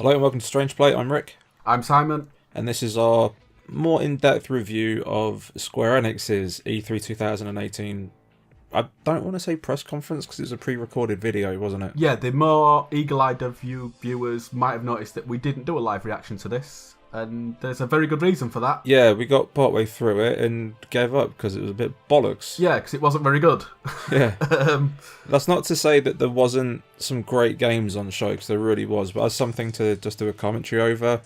Hello and welcome to StrangePlay. I'm Rick, I'm Simon. and this is our more in-depth review of Square Enix's E3 2018. I don't want to say press conference because it was a pre-recorded video, wasn't it? Yeah, the more eagle-eyed of you viewers might have noticed that we didn't do a live reaction to this, and there's a very good reason for that. Yeah, we got partway through it and gave up because it was a bit bollocks. Yeah, because it wasn't very good. Yeah. That's not to say that there wasn't some great games on the show, because there really was, but as something to just do a commentary over,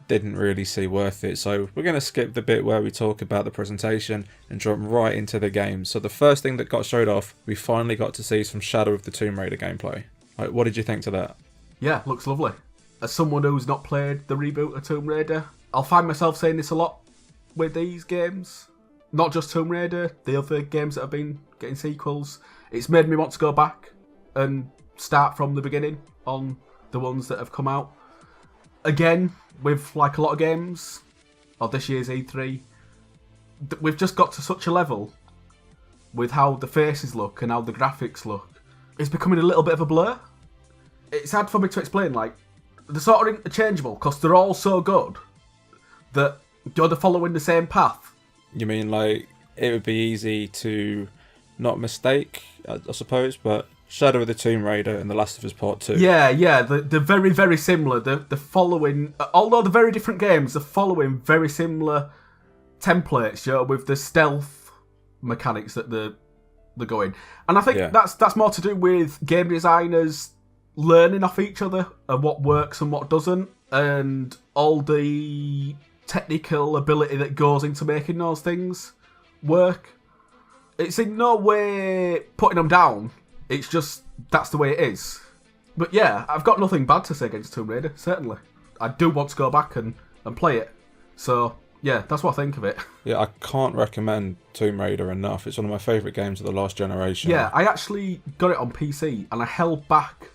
didn't really see worth it. So we're going to skip the bit where we talk about the presentation and jump right into the game. So the first thing that got showed off, we finally got to see some Shadow of the Tomb Raider gameplay. Like, what did you think to that? Yeah, looks lovely. As someone who's not played the reboot of Tomb Raider, I'll find myself saying this a lot with these games. Not just Tomb Raider, the other games that have been getting sequels. It's made me want to go back and start from the beginning on the ones that have come out. Again, with like a lot of games, or this year's E3, we've just got to such a level with how the faces look and how the graphics look. It's becoming a little bit of a blur. It's hard for me to explain, like, they're sort of interchangeable because they're all so good that they're following the same path. You mean like it would be easy to not mistake, I suppose, but Shadow of the Tomb Raider and The Last of Us Part 2. Yeah, they're very, very similar. They're following, although they're very different games, they're following very similar templates, with the stealth mechanics that they're going. And I think that's more to do with game designers learning off each other and what works and what doesn't, and all the technical ability that goes into making those things work. It's in no way putting them down. It's just, that's the way it is. But yeah, I've got nothing bad to say against Tomb Raider, certainly. I do want to go back and play it. So, yeah, that's what I think of it. Yeah, I can't recommend Tomb Raider enough. It's one of my favourite games of the last generation. Yeah, I actually got it on PC, and I held back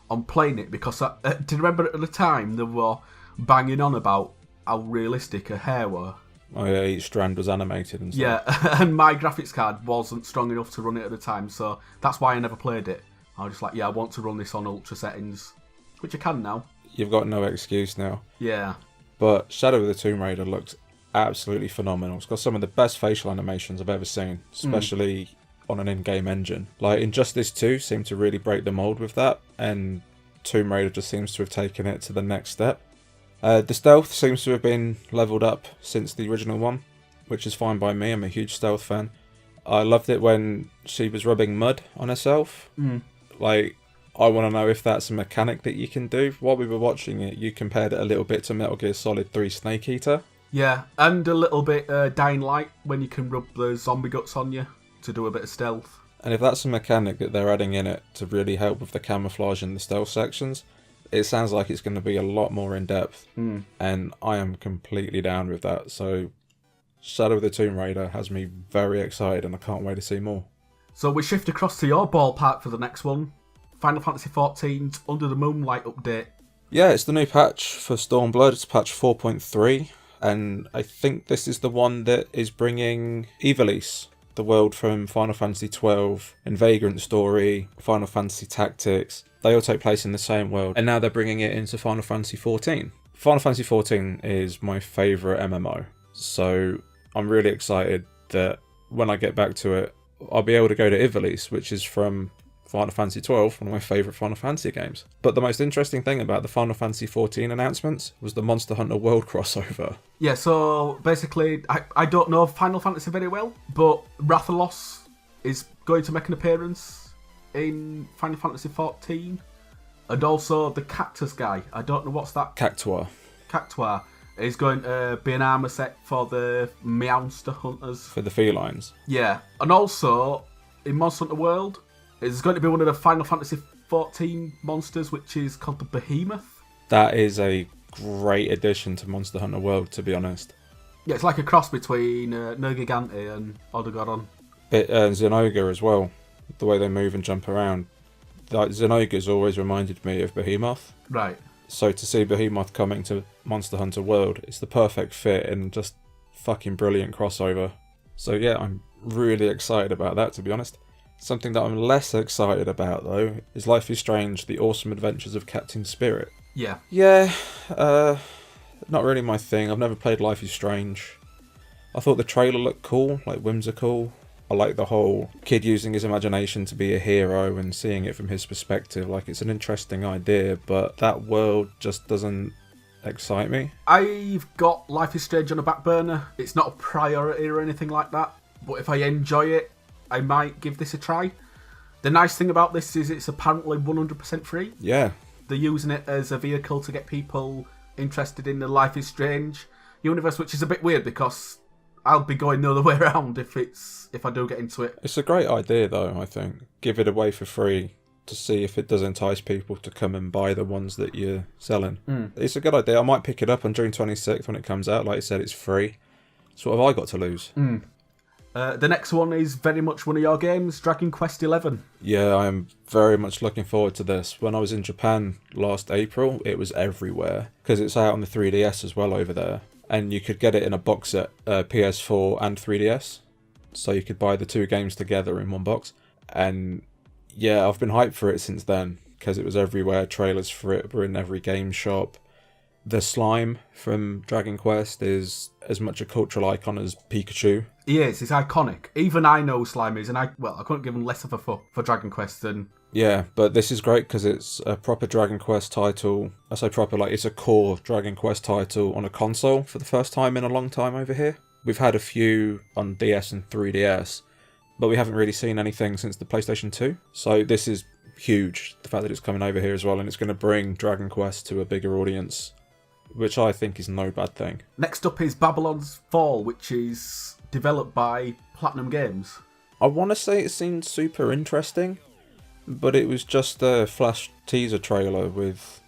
on playing it because do you remember at the time they were banging on about how realistic her hair were? Oh yeah, each strand was animated and stuff. Yeah, and my graphics card wasn't strong enough to run it at the time, so that's why I never played it. I was just like, yeah, I want to run this on ultra settings, which I can now. You've got no excuse now. Yeah. But Shadow of the Tomb Raider looks absolutely phenomenal. It's got some of the best facial animations I've ever seen, especially on an in-game engine. Like, Injustice 2 seemed to really break the mold with that, and Tomb Raider just seems to have taken it to the next step. The stealth seems to have been leveled up since the original one, which is fine by me. I'm a huge stealth fan. I loved it when she was rubbing mud on herself. Like, I want to know if that's a mechanic that you can do. While we were watching it, you compared it a little bit to Metal Gear Solid 3 Snake Eater. Yeah, and a little bit Dying Light when you can rub the zombie guts on you to do a bit of stealth. And if that's a mechanic that they're adding in it to really help with the camouflage in the stealth sections, it sounds like it's going to be a lot more in-depth, and I am completely down with that. So Shadow of the Tomb Raider has me very excited, and I can't wait to see more. So we shift across to your ballpark for the next one. Final Fantasy XIV's Under the Moonlight update. Yeah, it's the new patch for Stormblood. It's patch 4.3, and I think this is the one that is bringing Ivalice, the world from Final Fantasy XII, and Vagrant Story, Final Fantasy Tactics. They all take place in the same world, and now they're bringing it into Final Fantasy XIV. Final Fantasy XIV is my favourite MMO, so I'm really excited that when I get back to it, I'll be able to go to Ivalice, which is from Final Fantasy XII, one of my favourite Final Fantasy games. But the most interesting thing about the Final Fantasy XIV announcements was the Monster Hunter World crossover. Yeah, so basically, I don't know Final Fantasy very well, but Rathalos is going to make an appearance in Final Fantasy XIV, and also the cactus guy. I don't know what's that. Cactuar is going to be an armor set for the Meowster Hunters. For the felines. Yeah, and also in Monster Hunter World is going to be one of the Final Fantasy XIV monsters, which is called the Behemoth. That is a great addition to Monster Hunter World, to be honest. Yeah, it's like a cross between Nergigante and Odogaron. Zenogre as well. The way they move and jump around. Like, Zenogre's always reminded me of Behemoth. Right. So to see Behemoth coming to Monster Hunter World, it's the perfect fit and just fucking brilliant crossover. So yeah, I'm really excited about that, to be honest. Something that I'm less excited about, though, is Life is Strange, The Awesome Adventures of Captain Spirit. Yeah. Yeah, not really my thing. I've never played Life is Strange. I thought the trailer looked cool, like whimsical. I like the whole kid using his imagination to be a hero and seeing it from his perspective. Like, it's an interesting idea, but that world just doesn't excite me. I've got Life is Strange on a back burner. It's not a priority or anything like that, but if I enjoy it, I might give this a try. The nice thing about this is it's apparently 100% free. Yeah. They're using it as a vehicle to get people interested in the Life is Strange universe, which is a bit weird because I'll be going the other way around if I do get into it. It's a great idea, though, I think. Give it away for free to see if it does entice people to come and buy the ones that you're selling. It's a good idea. I might pick it up on June 26th when it comes out. Like I said, it's free. So what have I got to lose? The next one is very much one of your games, Dragon Quest XI. Yeah, I am very much looking forward to this. When I was in Japan last April, it was everywhere. Because it's out on the 3DS as well over there. And you could get it in a box set, PS4 and 3DS. So you could buy the two games together in one box. And yeah, I've been hyped for it since then. Because it was everywhere. Trailers for it were in every game shop. The slime from Dragon Quest is as much a cultural icon as Pikachu. He is. He's iconic. Even I know Slime is, and I couldn't give him less of a fuck for Dragon Quest than... Yeah, but this is great because it's a proper Dragon Quest title. I say proper, like it's a core Dragon Quest title on a console for the first time in a long time over here. We've had a few on DS and 3DS, but we haven't really seen anything since the PlayStation 2. So this is huge, the fact that it's coming over here as well, and it's going to bring Dragon Quest to a bigger audience, which I think is no bad thing. Next up is Babylon's Fall, which is developed by Platinum Games. I want to say it seemed super interesting, but it was just a flash teaser trailer with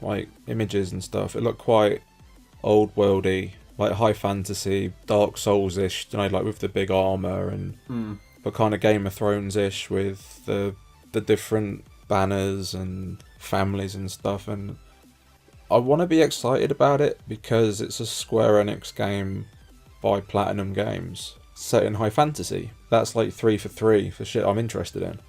like images and stuff. It looked quite old worldy, like high fantasy, Dark Souls-ish, you know, like with the big armor and but kind of Game of Thrones-ish with the different banners and families and stuff. And I want to be excited about it because it's a Square Enix game by Platinum Games set in high fantasy. That's like 3 for 3 for shit I'm interested in.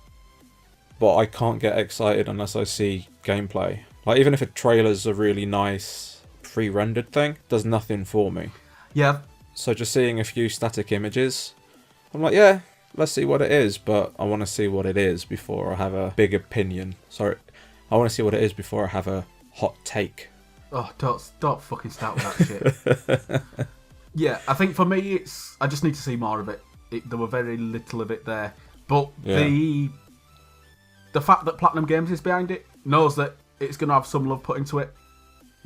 But I can't get excited unless I see gameplay. Like, even if a trailer's a really nice pre-rendered thing, does nothing for me. Yeah. So just seeing a few static images, I'm like, yeah, let's see what it is, but I want to see what it is before I have a big opinion. Sorry, I want to see what it is before I have a hot take. Oh, don't fucking start with that shit. Yeah, I think for me, I just need to see more of it. There were very little of it there. But Yeah. the fact that Platinum Games is behind it, knows that it's going to have some love put into it.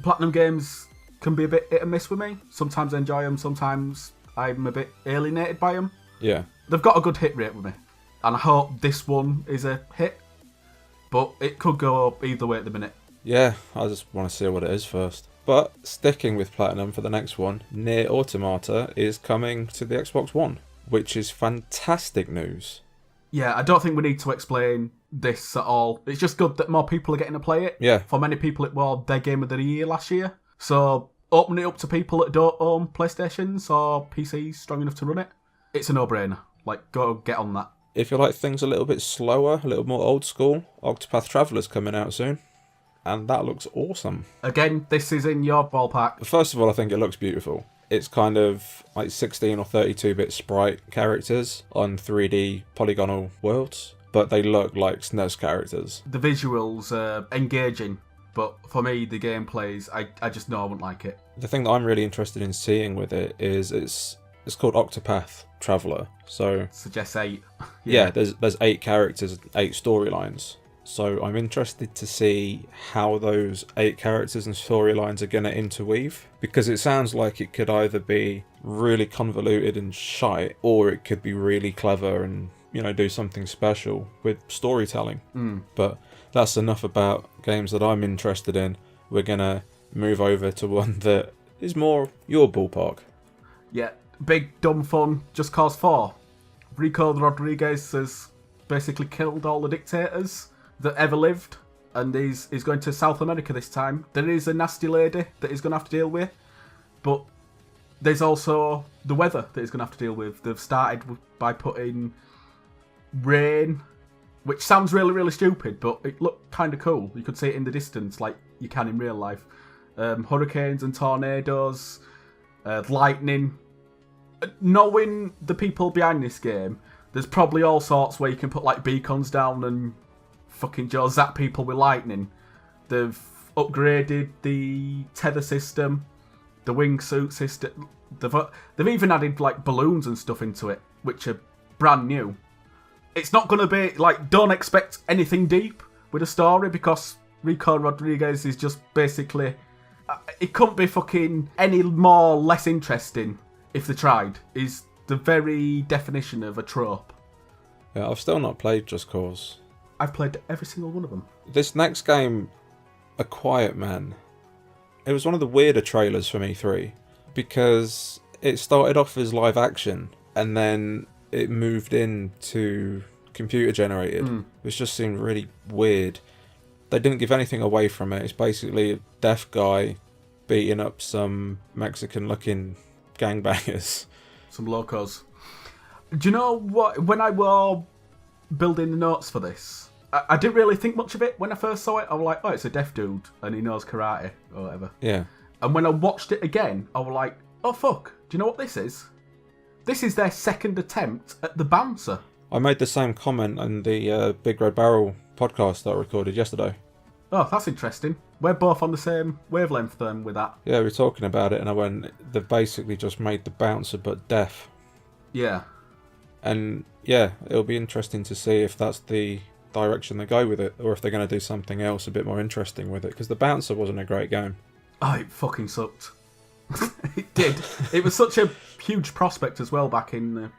Platinum Games can be a bit hit and miss with me. Sometimes I enjoy them, sometimes I'm a bit alienated by them. Yeah. They've got a good hit rate with me. And I hope this one is a hit. But it could go either way at the minute. Yeah, I just want to see what it is first. But sticking with Platinum for the next one, Nier Automata is coming to the Xbox One, which is fantastic news. Yeah, I don't think we need to explain this at all. It's just good that more people are getting to play it. Yeah. For many people, it was their game of the year last year. So opening it up to people that don't own PlayStations or PCs strong enough to run it, it's a no-brainer. Like, go get on that. If you like things a little bit slower, a little more old school, Octopath Traveler's coming out soon. And that looks awesome. Again, this is in your ballpark. First of all, I think it looks beautiful. It's kind of like 16 or 32-bit sprite characters on 3D polygonal worlds, but they look like SNES characters. The visuals are engaging, but for me, the gameplays, I just know I wouldn't like it. The thing that I'm really interested in seeing with it is it's called Octopath Traveler. So Suggests 8. yeah, there's 8 characters, 8 storylines. So I'm interested to see how those 8 characters and storylines are going to interweave, because it sounds like it could either be really convoluted and shite, or it could be really clever and, you know, do something special with storytelling. But that's enough about games that I'm interested in. We're going to move over to one that is more your ballpark. Yeah, big, dumb fun, Just Cause 4. Recon Rodriguez has basically killed all the dictators that ever lived, and he's going to South America this time. There is a nasty lady that he's going to have to deal with, but there's also the weather that he's going to have to deal with. They've started by putting rain, which sounds really, really stupid, but it looked kind of cool. You could see it in the distance, like you can in real life. Hurricanes and tornadoes, lightning. Knowing the people behind this game, there's probably all sorts where you can put like beacons down and fucking just zap people with lightning. They've upgraded the tether system, the wingsuit system. They've even added like balloons and stuff into it, which are brand new. It's not going to be like, don't expect anything deep with a story, because Recon Rodriguez is just basically, it couldn't be fucking any more less interesting if they tried. Is the very definition of a trope. Yeah, I've still not played Just Cause. I've played every single one of them. This next game, A Quiet Man, it was one of the weirder trailers from E3, because it started off as live action and then it moved into computer generated, which just seemed really weird. They didn't give anything away from it. It's basically a deaf guy beating up some Mexican looking gangbangers. Some locals. Do you know what? When I was building the notes for this, I didn't really think much of it when I first saw it. I was like, oh, it's a deaf dude and he knows karate or whatever. Yeah. And when I watched it again, I was like, oh fuck, do you know what this is? This is their second attempt at the bouncer. I made the same comment on the Big Red Barrel podcast that I recorded yesterday. Oh, that's interesting. We're both on the same wavelength then with that. Yeah, we were talking about it and I went, they've basically just made the bouncer but deaf. Yeah. And yeah, it'll be interesting to see if that's the direction they go with it, or if they're going to do something else a bit more interesting with it, because the bouncer wasn't a great game. Oh, it fucking sucked. It did. It was such a huge prospect as well back in the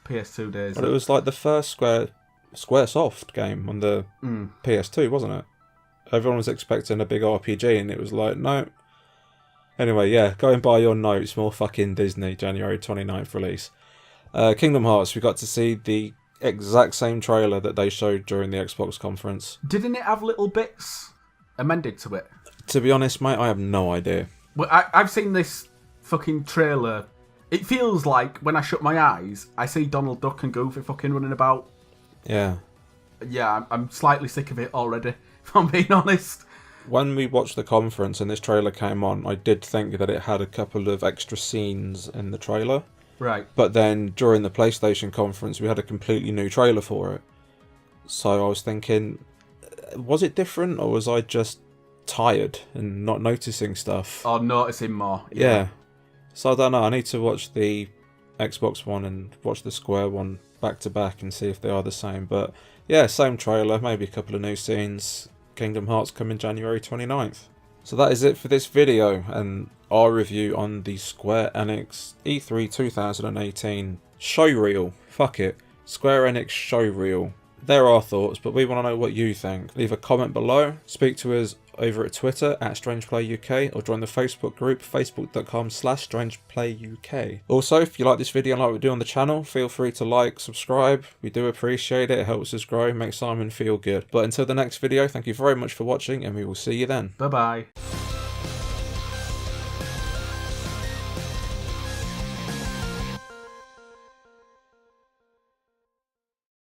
PS2 days. But it was like the first Squaresoft game on the PS2, wasn't it? Everyone was expecting a big RPG and it was like, no. Anyway, yeah, going by your notes, more fucking Disney, January 29th release. Kingdom Hearts, we got to see the exact same trailer that they showed during the Xbox conference. Didn't it have little bits amended to it? To be honest, mate, I have no idea. Well, I've seen this fucking trailer. It feels like when I shut my eyes, I see Donald Duck and Goofy fucking running about. Yeah. Yeah, I'm slightly sick of it already, if I'm being honest. When we watched the conference and this trailer came on, I did think that it had a couple of extra scenes in the trailer. Right. But then during the PlayStation conference, we had a completely new trailer for it. So I was thinking, was it different or was I just tired and not noticing stuff? Or noticing more. Yeah. So I don't know. I need to watch the Xbox one and watch the Square one back to back and see if they are the same. But yeah, same trailer, maybe a couple of new scenes. Kingdom Hearts coming January 29th. So that is it for this video and our review on the Square Enix E3 2018 showreel. Fuck it. Square Enix showreel. They're our thoughts, but we want to know what you think. Leave a comment below, speak to us over at Twitter at StrangePlay UK, or join the Facebook group facebook.com/StrangePlay UK. Also, if you like this video and like what we do on the channel, feel free to like, subscribe. We do appreciate it. It helps us grow, makes Simon feel good. But until the next video, thank you very much for watching and we will see you then. Bye bye.